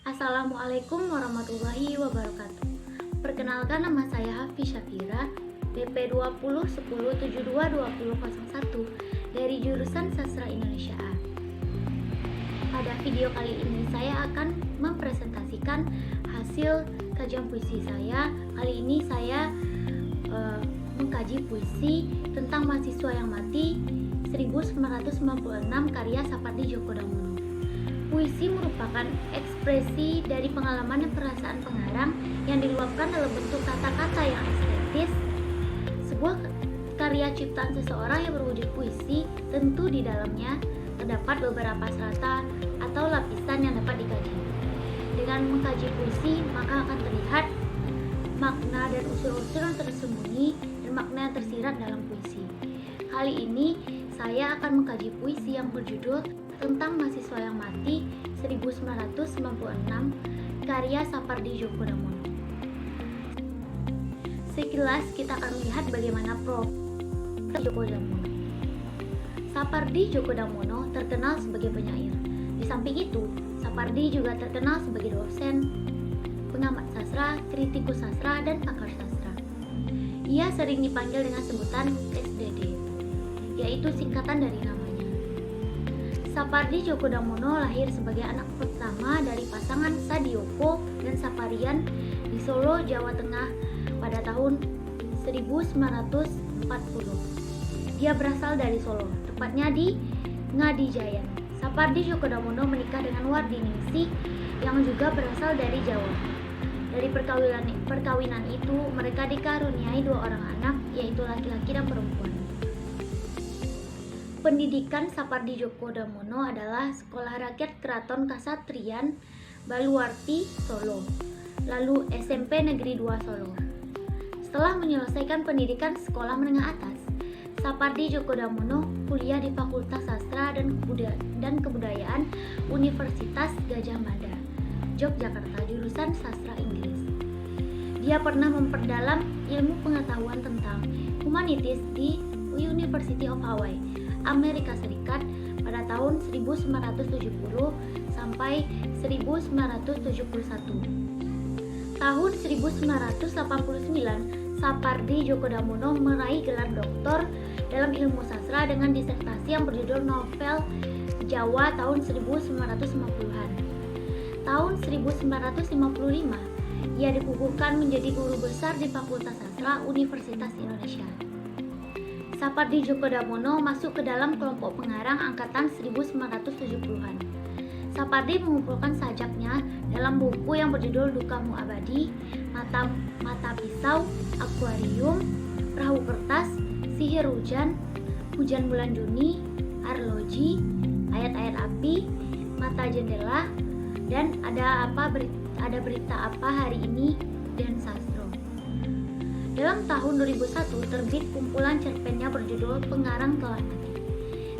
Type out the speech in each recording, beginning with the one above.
Assalamualaikum warahmatullahi wabarakatuh. Perkenalkan, nama saya Hafi Syafira, BP 2010722001 dari jurusan Sastra Indonesia A. Pada video kali ini saya akan mempresentasikan hasil kajian puisi saya. Kali ini saya mengkaji puisi tentang mahasiswa yang mati 1996 karya Sapardi Djoko Damono. Puisi merupakan ekspresi dari pengalaman dan perasaan pengarang yang diluapkan dalam bentuk kata-kata yang estetis. Sebuah karya ciptaan seseorang yang berwujud puisi, tentu di dalamnya terdapat beberapa strata atau lapisan yang dapat dikaji. Dengan mengkaji puisi, maka akan terlihat makna dan unsur-unsur yang tersembunyi dan makna yang tersirat dalam puisi. Kali ini saya akan mengkaji puisi yang berjudul tentang mahasiswa yang mati 1996 karya Sapardi Djoko Damono. Sekilas kita akan melihat bagaimana profil Djoko Damono. Sapardi Djoko Damono terkenal sebagai penyair. Di samping itu, Sapardi juga terkenal sebagai dosen, pengamat sastra, kritikus sastra, dan pakar sastra. Ia sering dipanggil dengan sebutan SDD, yaitu singkatan dari namanya. Sapardi Djoko Damono lahir sebagai anak pertama dari pasangan Sadioko dan Saparian di Solo, Jawa Tengah pada tahun 1940. Dia berasal dari Solo, tepatnya di Ngadijayan. Sapardi Djoko Damono menikah dengan Wardiningsih yang juga berasal dari Jawa. Dari perkawinan itu, mereka dikaruniai 2 orang anak, yaitu laki-laki dan perempuan. Pendidikan Sapardi Djoko Damono adalah Sekolah Rakyat Keraton Kasatriyan Baluwarti, Solo, lalu SMP Negeri 2 Solo. Setelah menyelesaikan pendidikan sekolah menengah atas, Sapardi Djoko Damono kuliah di Fakultas Sastra dan Kebudayaan Universitas Gadjah Mada, Yogyakarta, jurusan Sastra Inggris. Dia pernah memperdalam ilmu pengetahuan tentang humanitis di University of Hawaii, Amerika Serikat pada tahun 1970 sampai 1971. Tahun 1989, Sapardi Djoko Damono meraih gelar doktor dalam ilmu sastra dengan disertasi yang berjudul Novel Jawa tahun 1950-an. Tahun 1955, ia dikukuhkan menjadi guru besar di Fakultas Sastra Universitas Indonesia. Sapardi Djoko Damono masuk ke dalam kelompok pengarang angkatan 1970-an. Sapardi mengumpulkan sajaknya dalam buku yang berjudul Dukamu Abadi, Mata Pisau, Akuarium, Perahu Kertas, Sihir Hujan, Hujan Bulan Juni, Arloji, Ayat-ayat Api, Mata Jendela, dan ada berita apa hari ini, dan Sastro. Dalam tahun 2001 terbit kumpulan cerpennya berjudul Pengarang Telah Mati.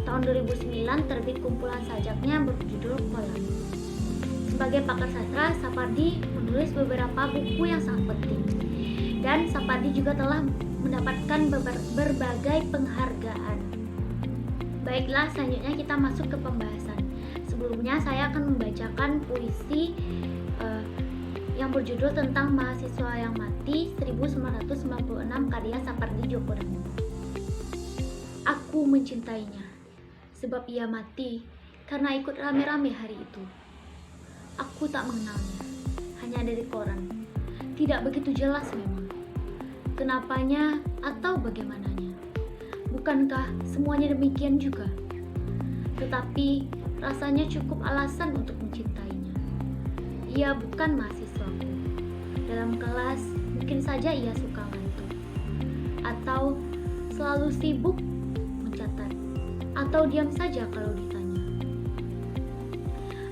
Tahun 2009 terbit kumpulan sajaknya berjudul Kolam. Sebagai pakar sastra, Sapardi menulis beberapa buku yang sangat penting. Dan Sapardi juga telah mendapatkan berbagai penghargaan. Baiklah, selanjutnya kita masuk ke pembahasan. Sebelumnya saya akan membacakan puisi yang berjudul tentang mahasiswa yang mati 1996 karya Sapardi Djoko Damono. Aku mencintainya sebab ia mati karena ikut rame-rame hari itu. Aku tak mengenalnya, hanya dari koran. Tidak begitu jelas memang kenapanya atau bagaimananya. Bukankah semuanya demikian juga? Tetapi rasanya cukup alasan untuk mencintainya. Ia bukan mahasiswaku. Dalam kelas mungkin saja ia suka ngantuk, atau selalu sibuk mencatat, atau diam saja kalau ditanya,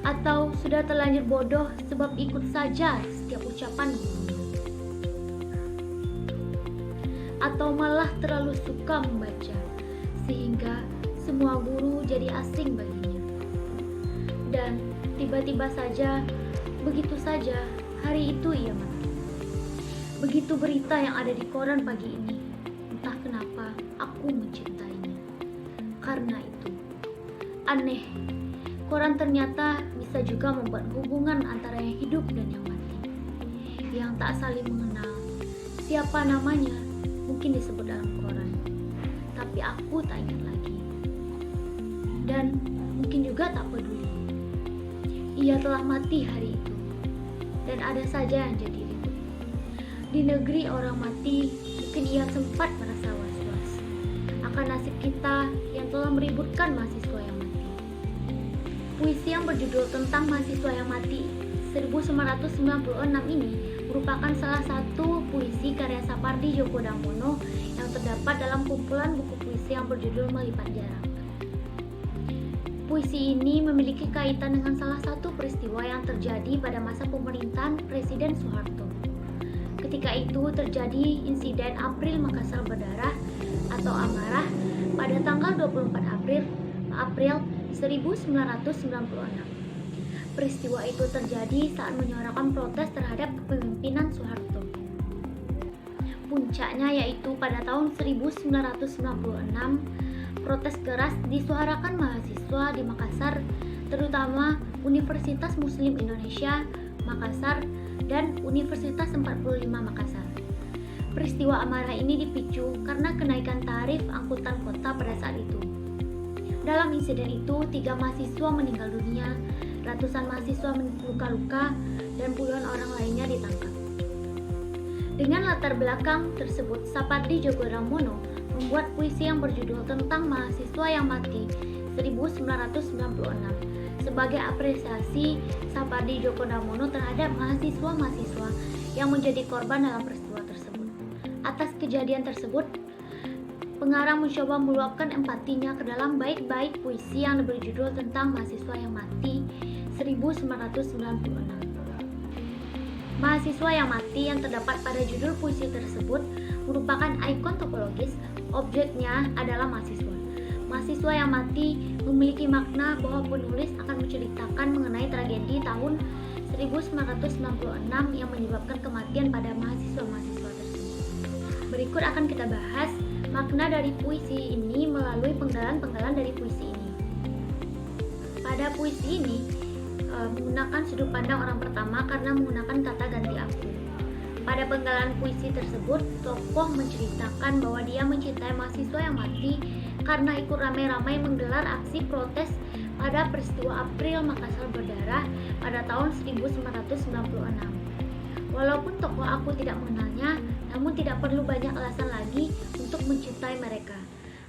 atau sudah terlanjur bodoh sebab ikut saja setiap ucapan gurunya, atau malah terlalu suka membaca sehingga semua guru jadi asing baginya. Dan tiba-tiba saja, begitu saja, hari itu ia mati. Begitu berita yang ada di koran pagi ini, entah kenapa aku mencintainya. Karena itu, aneh, koran ternyata bisa juga membuat hubungan antara yang hidup dan yang mati, yang tak saling mengenal. Siapa namanya mungkin disebut dalam koran, tapi aku tak ingat lagi. Dan mungkin juga tak peduli. Ia telah mati hari itu, dan ada saja yang jadi ribut. Di negeri orang mati, mungkin ia sempat merasa was-was akan nasib kita yang telah meributkan mahasiswa yang mati. Puisi yang berjudul Tentang Mahasiswa yang Mati 1996 ini merupakan salah satu puisi karya Sapardi Djoko Damono yang terdapat dalam kumpulan buku puisi yang berjudul Melipat Jarak. Puisi ini memiliki kaitan dengan salah satu peristiwa yang terjadi pada masa pemerintahan Presiden Soeharto. Ketika itu terjadi insiden April Makassar Berdarah atau Amarah pada tanggal 24 April 1996. Peristiwa itu terjadi saat menyuarakan protes terhadap kepemimpinan Soeharto. Puncaknya yaitu pada tahun 1996, protes keras disuarakan mahasiswa di Makassar, terutama Universitas Muslim Indonesia Makassar dan Universitas 45 Makassar. Peristiwa amarah ini dipicu karena kenaikan tarif angkutan kota pada saat itu. Dalam insiden itu, 3 mahasiswa meninggal dunia, ratusan mahasiswa luka-luka, dan puluhan orang lainnya ditangkap. Dengan latar belakang tersebut, Sapardi Djoko Damono membuat puisi yang berjudul Tentang Mahasiswa yang Mati 1996 sebagai apresiasi Sapardi Djoko Damono terhadap mahasiswa-mahasiswa yang menjadi korban dalam peristiwa tersebut. Atas kejadian tersebut, pengarang mencoba meluapkan empatinya ke dalam bait-bait puisi yang berjudul Tentang Mahasiswa yang Mati 1996. Mahasiswa yang mati yang terdapat pada judul puisi tersebut merupakan ikon topologis. Objeknya adalah mahasiswa. Mahasiswa yang mati memiliki makna bahwa penulis akan menceritakan mengenai tragedi tahun 1996 yang menyebabkan kematian pada mahasiswa-mahasiswa tersebut. Berikut akan kita bahas makna dari puisi ini melalui penggalan-penggalan dari puisi ini. Pada puisi ini menggunakan sudut pandang orang pertama karena menggunakan kata ganti aku. Pada penggalan puisi tersebut, tokoh menceritakan bahwa dia mencintai mahasiswa yang mati karena ikut ramai-ramai menggelar aksi protes pada peristiwa April Makassar Berdarah pada tahun 1996. Walaupun tokoh aku tidak mengenalnya, namun tidak perlu banyak alasan lagi untuk mencintai mereka.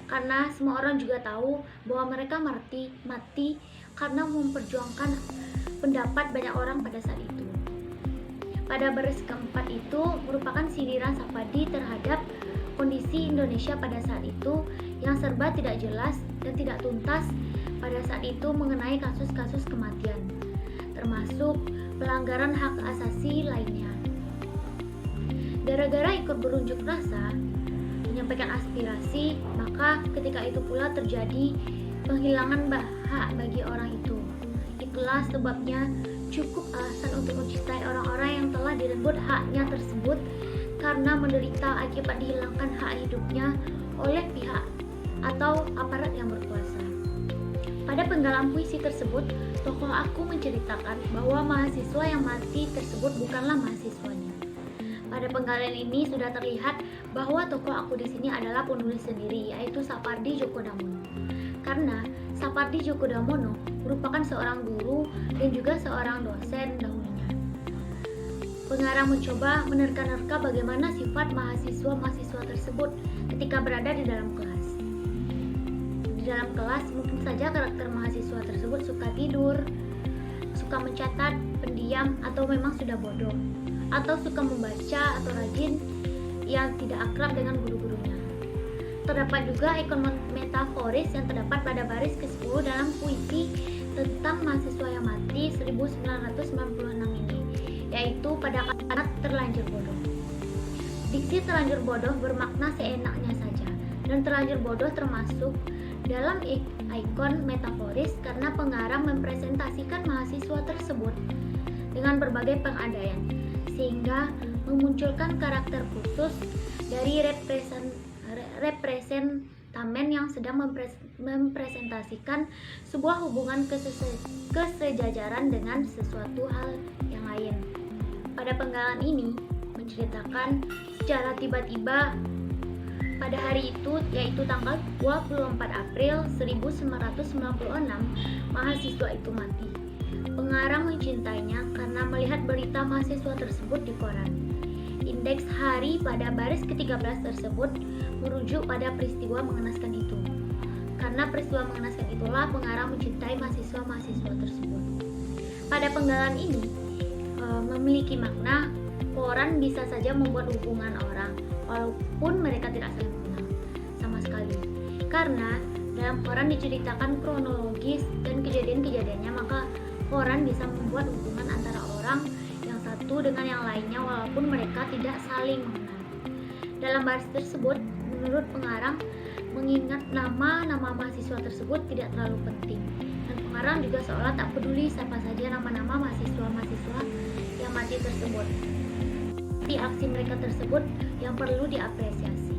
Karena semua orang juga tahu bahwa mereka mati karena memperjuangkan pendapat banyak orang pada saat itu. Pada baris keempat itu merupakan sindiran Sapardi terhadap kondisi Indonesia pada saat itu yang serba tidak jelas dan tidak tuntas pada saat itu mengenai kasus-kasus kematian, termasuk pelanggaran hak asasi lainnya. Gara-gara ikut berunjuk rasa, menyampaikan aspirasi, maka ketika itu pula terjadi penghilangan hak bagi orang itu. Itulah sebabnya cukup alasan untuk mencintai orang-orang yang telah direnggut haknya tersebut karena menderita akibat dihilangkan hak hidupnya oleh pihak atau aparat yang berkuasa. Pada penggalan puisi tersebut, tokoh aku menceritakan bahwa mahasiswa yang mati tersebut bukanlah mahasiswanya. Pada penggalan ini sudah terlihat bahwa tokoh aku di sini adalah penulis sendiri, yaitu Sapardi Djoko Damono. Karena Sapardi Djoko Damono merupakan seorang guru dan juga seorang dosen dahulunya. Pengarang mencoba menerka-nerka bagaimana sifat mahasiswa-mahasiswa tersebut ketika berada di dalam kelas. Di dalam kelas mungkin saja karakter mahasiswa tersebut suka tidur, suka mencatat, pendiam, atau memang sudah bodoh, atau suka membaca atau rajin yang tidak akrab dengan guru-gurunya. Terdapat juga ikon metaforis yang terdapat pada baris ke-10 dalam puisi Tentang Mahasiswa yang Mati 1996 ini, yaitu pada kata terlanjur bodoh. Diksi terlanjur bodoh bermakna seenaknya saja, dan terlanjur bodoh termasuk dalam ikon metaforis karena pengarang mempresentasikan mahasiswa tersebut dengan berbagai pengadaian, sehingga memunculkan karakter khusus dari representasi testamen yang sedang mempresentasikan sebuah hubungan kesejajaran dengan sesuatu hal yang lain. Pada penggalan ini menceritakan secara tiba-tiba pada hari itu, yaitu tanggal 24 April 1996, mahasiswa itu mati. Pengarang mencintainya karena melihat berita mahasiswa tersebut di koran. Indeks hari pada baris ke-13 tersebut merujuk pada peristiwa mengenaskan itu. Karena peristiwa mengenaskan itulah pengarang mencintai mahasiswa-mahasiswa tersebut. Pada penggalan ini memiliki makna koran bisa saja membuat hubungan orang walaupun mereka tidak saling mengenal sama sekali. Karena dalam koran diceritakan kronologis dan kejadian-kejadiannya, maka koran bisa membuat hubungan antara orang yang satu dengan yang lainnya walaupun mereka tidak saling mengenal. Dalam baris tersebut, menurut pengarang, mengingat nama-nama mahasiswa tersebut tidak terlalu penting, dan pengarang juga seolah tak peduli siapa saja nama-nama mahasiswa-mahasiswa yang mati tersebut. Di aksi mereka tersebut yang perlu diapresiasi.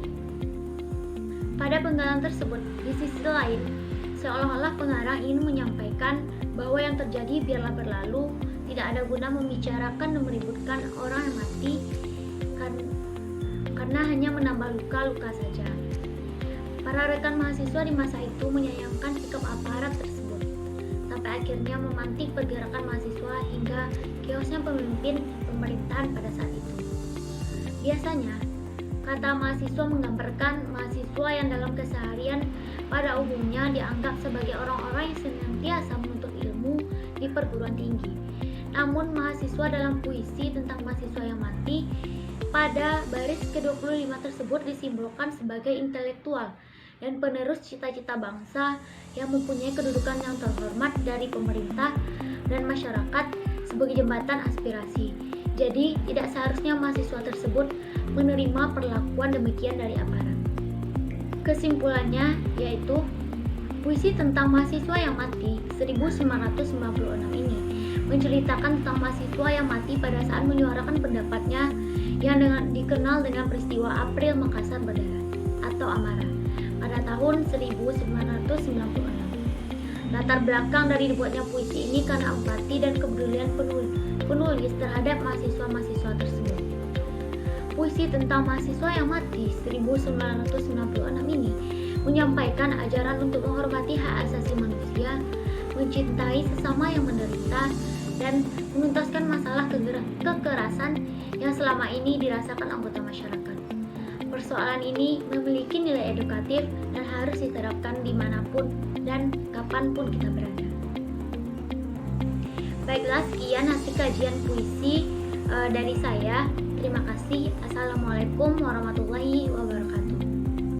Pada penggalan tersebut, di sisi lain, seolah-olah pengarang ingin menyampaikan bahwa yang terjadi biarlah berlalu, tidak ada guna membicarakan dan meributkan orang yang mati karena hanya menambah luka-luka saja. Para rekan mahasiswa di masa itu menyayangkan sikap aparat tersebut, sampai akhirnya memantik pergerakan mahasiswa hingga kiosnya pemimpin pemerintahan pada saat itu. Biasanya, kata mahasiswa menggambarkan mahasiswa yang dalam keseharian pada umumnya dianggap sebagai orang-orang yang senantiasa menuntut ilmu di perguruan tinggi. Namun mahasiswa dalam puisi tentang mahasiswa yang mati pada baris ke-25 tersebut disimbolkan sebagai intelektual dan penerus cita-cita bangsa yang mempunyai kedudukan yang terhormat dari pemerintah dan masyarakat sebagai jembatan aspirasi. Jadi tidak seharusnya mahasiswa tersebut menerima perlakuan demikian dari aparat. Kesimpulannya yaitu puisi tentang mahasiswa yang mati 1996 ini menceritakan tentang mahasiswa yang mati pada saat menyuarakan pendapatnya yang dikenal dengan peristiwa April Makassar Berdarah atau Amarah pada tahun 1996. Latar belakang dari dibuatnya puisi ini karena empati dan kepedulian penulis terhadap mahasiswa-mahasiswa tersebut. Puisi tentang mahasiswa yang mati 1996 ini menyampaikan ajaran untuk menghormati hak asasi manusia, mencintai sesama yang menderita, dan menuntaskan masalah kekerasan yang selama ini dirasakan anggota masyarakat. Persoalan ini memiliki nilai edukatif dan harus diterapkan dimanapun dan kapanpun kita berada. Baiklah, sekian hasil kajian puisi dari saya. Terima kasih. Assalamualaikum warahmatullahi wabarakatuh.